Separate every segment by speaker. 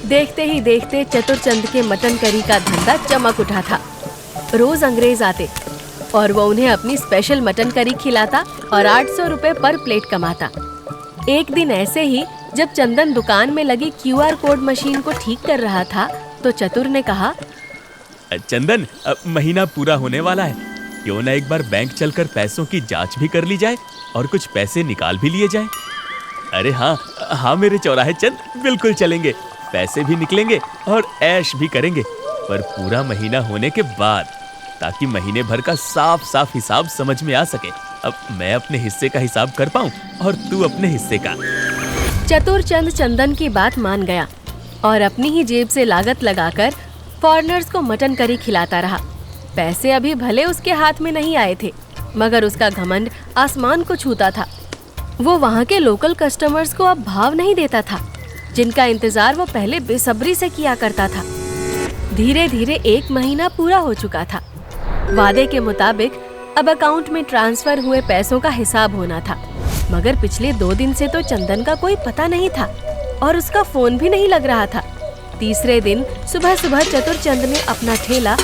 Speaker 1: देखते ही देखते चतुरचंद के मटन करी का धंधा चमक उठा था। रोज अंग्रेज आते और वो उन्हें अपनी स्पेशल मटन करी खिलाता और 800 रुपए पर प्लेट कमाता। एक दिन ऐसे ही जब चंदन दुकान में लगी QR कोड मशीन को ठीक कर रहा था तो चतुर ने कहा,
Speaker 2: चंदन, अब महीना पूरा होने वाला है, क्यों ना एक बार बैंक चलकर पैसों की जांच भी कर ली जाए और कुछ पैसे निकाल भी लिए जाए। अरे हाँ मेरे चौराहे चंद, बिल्कुल चलेंगे, पैसे भी निकलेंगे और ऐश भी करेंगे, पर पूरा महीना होने के बाद, ताकि महीने भर का साफ साफ हिसाब समझ में आ सके। अब मैं अपने हिस्से का हिसाब कर पाऊं और तू अपने हिस्से का।
Speaker 1: चतुरचंद चंदन की बात मान गया और अपनी ही जेब से लागत लगाकर फॉरेनर्स को मटन करी खिलाता रहा। पैसे अभी भले उसके हाथ में नहीं आए थे, मगर उसका घमंड आसमान को छूता था। वो वहाँ के लोकल कस्टमर्स को अब भाव नहीं देता था, जिनका इंतजार वो पहले बेसब्री से किया करता था। धीरे धीरे 1 महीना पूरा हो चुका था। वादे के मुताबिक अब अकाउंट में ट्रांसफर हुए पैसों का हिसाब होना था, मगर पिछले 2 दिन से तो चंदन का कोई पता नहीं था और उसका फोन भी नहीं लग रहा था। तीसरे दिन सुबह सुबह चतुरचंद ने अपना ठेला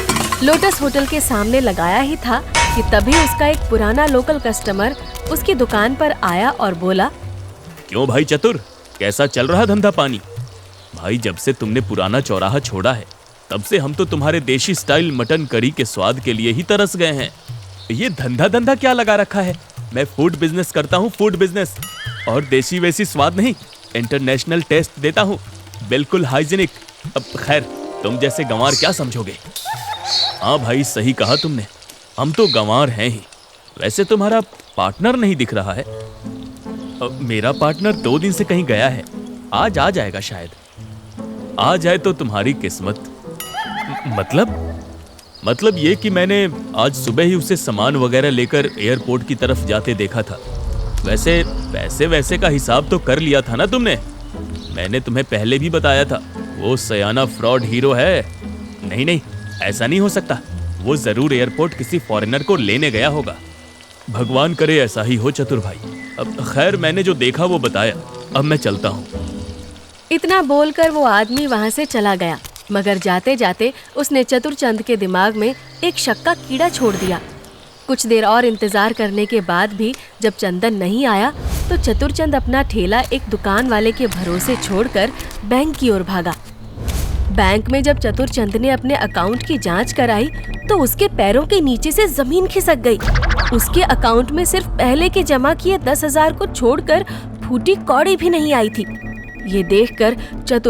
Speaker 1: लोटस होटल के सामने लगाया ही था कि तभी उसका एक पुराना लोकल कस्टमर उसकी दुकान पर आया और बोला,
Speaker 2: क्यों भाई चतुर, कैसा चल रहा धंधा पानी? भाई, जब से तुमने पुराना चौराहा छोड़ा है तब से हम तो तुम्हारे देशी स्टाइल मटन करी के स्वाद के लिए ही तरस गए हैं। ये धंधा क्या लगा रखा है? मैं फूड बिजनेस करता हूँ, फूड बिजनेस, और देशी वैसी स्वाद नहीं, इंटरनेशनल टेस्ट देता हूँ, बिल्कुल हाइजीनिक। अब खैर, तुम जैसे गंवार क्या समझोगे। हाँ भाई, सही कहा तुमने, हम तो गंवार हैं ही। वैसे तुम्हारा पार्टनर नहीं दिख रहा है। मेरा पार्टनर 2 दिन से कहीं गया है, आज आ जाएगा शायद। आ जाए तो तुम्हारी किस्मत। मतलब ये कि मैंने आज सुबह ही उसे सामान वगैरह लेकर एयरपोर्ट की तरफ जाते देखा था। वैसे पैसे का हिसाब तो कर लिया था ना तुमने? मैंने तुम्हें पहले भी बताया था, वो सयाना फ्रॉड हीरो है। नहीं, ऐसा नहीं हो सकता, वो जरूर एयरपोर्ट किसी फॉरेनर को लेने गया होगा। भगवान करे ऐसा ही हो चतुर भाई। अब खैर, मैंने जो देखा वो बताया, अब मैं चलता हूँ।
Speaker 1: इतना बोलकर वो आदमी वहाँ से चला गया, मगर जाते जाते उसने चतुरचंद के दिमाग में एक शक का कीड़ा छोड़ दिया। कुछ देर और इंतजार करने के बाद भी जब चंदन नहीं आया तो चतुरचंद अपना ठेला एक दुकान वाले के भरोसे छोड़कर बैंक की ओर भागा। बैंक में जब चतुरचंद ने अपने अकाउंट की जांच कराई तो उसके पैरों के नीचे से जमीन खिसक गई। उसके अकाउंट में सिर्फ पहले के जमा किए 10,000 को छोड़कर फूटी कौड़ी भी नहीं आई थी। ये देखकर चतुर